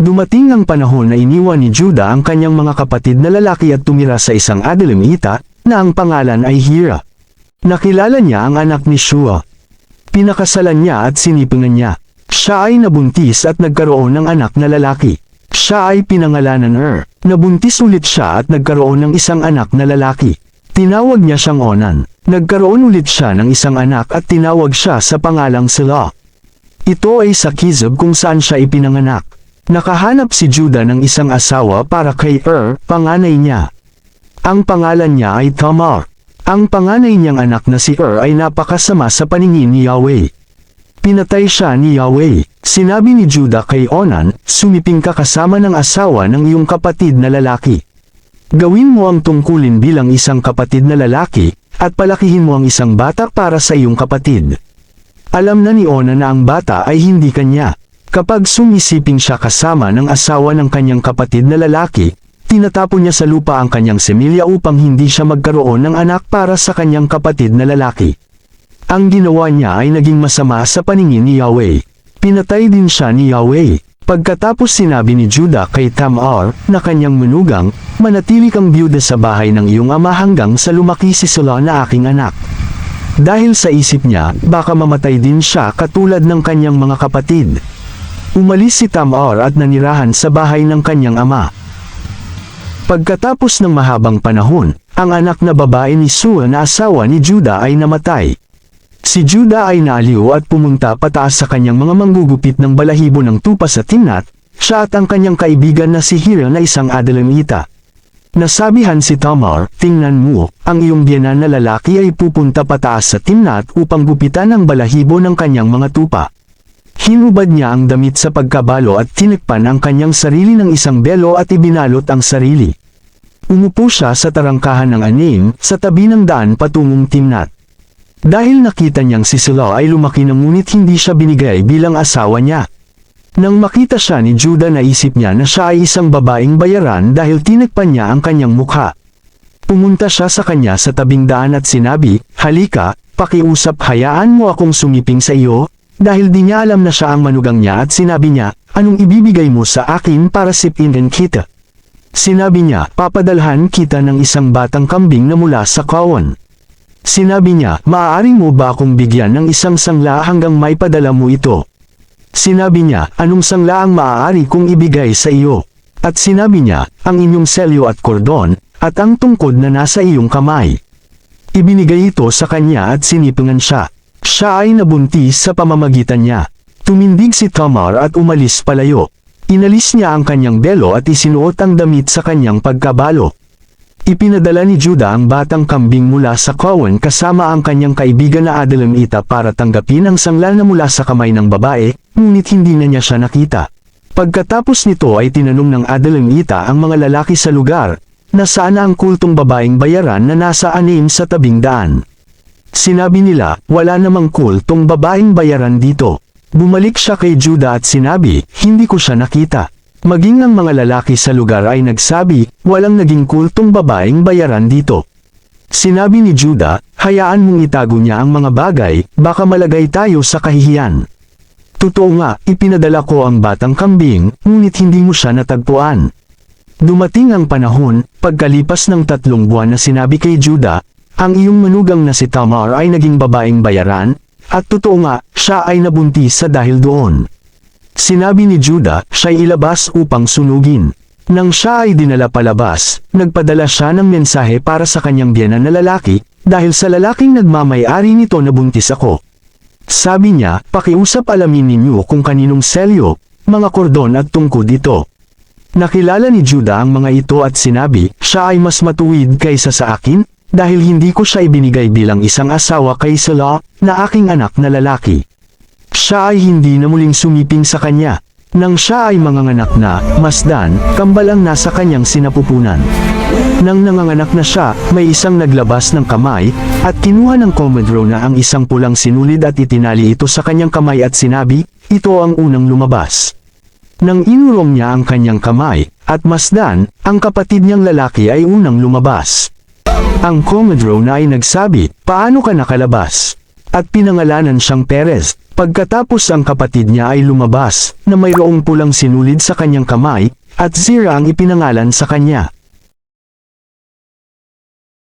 Dumating ang panahon na iniwan ni Judah ang kanyang mga kapatid na lalaki at tumira sa isang Adullamita, na ang pangalan ay Hira. Nakilala niya ang anak ni Shua. Pinakasalan niya at sinipungan niya. Siya ay nabuntis at nagkaroon ng anak na lalaki. Siya ay pinangalanan Nabuntis ulit siya at nagkaroon ng isang anak na lalaki. Tinawag niya siyang Onan. Nagkaroon ulit siya ng isang anak at tinawag siya sa pangalang Sela. Ito ay sa Kizib kung saan siya ipinanganak. Nakahanap si Judah ng isang asawa para kay panganay niya. Ang pangalan niya ay Tamar. Ang panganay niyang anak na si ay napakasama sa paningin ni Yahweh. Pinatay siya ni Yahweh. Sinabi ni Judah kay Onan, sumiping ka kasama ng asawa ng iyong kapatid na lalaki. Gawin mo ang tungkulin bilang isang kapatid na lalaki, at palakihin mo ang isang bata para sa iyong kapatid. Alam na ni Onan na ang bata ay hindi kanya. Kapag sumisiping siya kasama ng asawa ng kanyang kapatid na lalaki, tinatapon niya sa lupa ang kanyang semilya upang hindi siya magkaroon ng anak para sa kanyang kapatid na lalaki. Ang ginawa niya ay naging masama sa paningin ni Yahweh. Pinatay din siya ni Yahweh. Pagkatapos sinabi ni Judah kay Tamar na kanyang manugang, manatili kang byuda sa bahay ng iyong ama hanggang sa lumaki si Sela na aking anak. Dahil sa isip niya, baka mamatay din siya katulad ng kanyang mga kapatid. Umalis si Tamar at nanirahan sa bahay ng kanyang ama. Pagkatapos ng mahabang panahon, ang anak na babae ni Sua na asawa ni Judah ay namatay. Si Judah ay naaliw at pumunta pataas sa kanyang mga manggugupit ng balahibo ng tupa sa Timnat, siya at ang kanyang kaibigan na si Hira na isang Adullamita. Nasabihan si Tamar, tingnan mo, ang iyong biyenan na lalaki ay pupunta pataas sa Timnat upang gupitan ang balahibo ng kanyang mga tupa. Hinubad niya ang damit sa pagkabalo at tinekpan ang kanyang sarili ng isang belo at ibinalot ang sarili. Umupo siya sa tarangkahan ng anim, sa tabi ng daan patungong Timnat. Dahil nakita niyang si Sela ay lumaki na ngunit hindi siya binigay bilang asawa niya. Nang makita siya ni Judah naisip niya na siya ay isang babaeng bayaran dahil tinekpan niya ang kanyang mukha. Pumunta siya sa kanya sa tabing daan at sinabi, halika, pakiusap hayaan mo akong sumiping sa iyo. Dahil di niya alam na siya ang manugang niya at sinabi niya, anong ibibigay mo sa akin para sipinin kita? Sinabi niya, papadalhan kita ng isang batang kambing na mula sa kawan. Sinabi niya, maaari mo ba akong bigyan ng isang sangla hanggang may padala mo ito? Sinabi niya, anong sangla ang maaari kong ibigay sa iyo? At sinabi niya, ang inyong selyo at kordon, at ang tungkod na nasa iyong kamay. Ibinigay ito sa kanya at sinipungan siya. Siya ay nabuntis sa pamamagitan niya. Tumindig si Tamar at umalis palayo. Inalis niya ang kanyang belo at isinuot ang damit sa kanyang pagkabalo. Ipinadala ni Judah ang batang kambing mula sa kawan kasama ang kanyang kaibigan na Adullamita para tanggapin ang sangla na mula sa kamay ng babae, ngunit hindi na niya siya nakita. Pagkatapos nito ay tinanong ng Adullamita ang mga lalaki sa lugar, na saan ang kultong babaeng bayaran na nasa anim sa tabing daan. Sinabi nila, wala namang kultong babaeng bayaran dito. Bumalik siya kay Judah at sinabi, hindi ko siya nakita. Maging ang mga lalaki sa lugar ay nagsabi, walang naging kultong babaeng bayaran dito. Sinabi ni Judah, hayaan mong itago niya ang mga bagay, baka malagay tayo sa kahihiyan. Totoo nga, ipinadala ko ang batang kambing, ngunit hindi mo siya natagpuan. Dumating ang panahon, pagkalipas ng 3 buwan na sinabi kay Judah, ang iyong manugang na si Tamar ay naging babaeng bayaran, at totoo nga, siya ay nabuntis sa dahil doon. Sinabi ni Judah, siya'y ilabas upang sunugin. Nang siya ay dinala palabas, nagpadala siya ng mensahe para sa kanyang biyenan na lalaki, dahil sa lalaking nagmamay-ari nito nabuntis ako. Sabi niya, pakiusap alamin ninyo kung kaninong selyo, mga kordon at tungkod ito. Nakilala ni Judah ang mga ito at sinabi, siya ay mas matuwid kaysa sa akin, dahil hindi ko siya ibinigay bilang isang asawa kay Sela, na aking anak na lalaki. Siya ay hindi na muling sumiping sa kanya. Nang siya ay manganganak na, masdan, kambal ang nasa kanyang sinapupunan. Nang nanganganak na siya, may isang naglabas ng kamay, at kinuha ng komodro na ang isang pulang sinulid at itinali ito sa kanyang kamay at sinabi, ito ang unang lumabas. Nang inurong niya ang kanyang kamay, at masdan, ang kapatid niyang lalaki ay unang lumabas. Ang komodro na ay nagsabi, paano ka nakalabas? at pinangalanan siyang Perez. Pagkatapos ang kapatid niya ay lumabas, na mayroong pulang sinulid sa kanyang kamay, at Zira ang ipinangalan sa kanya.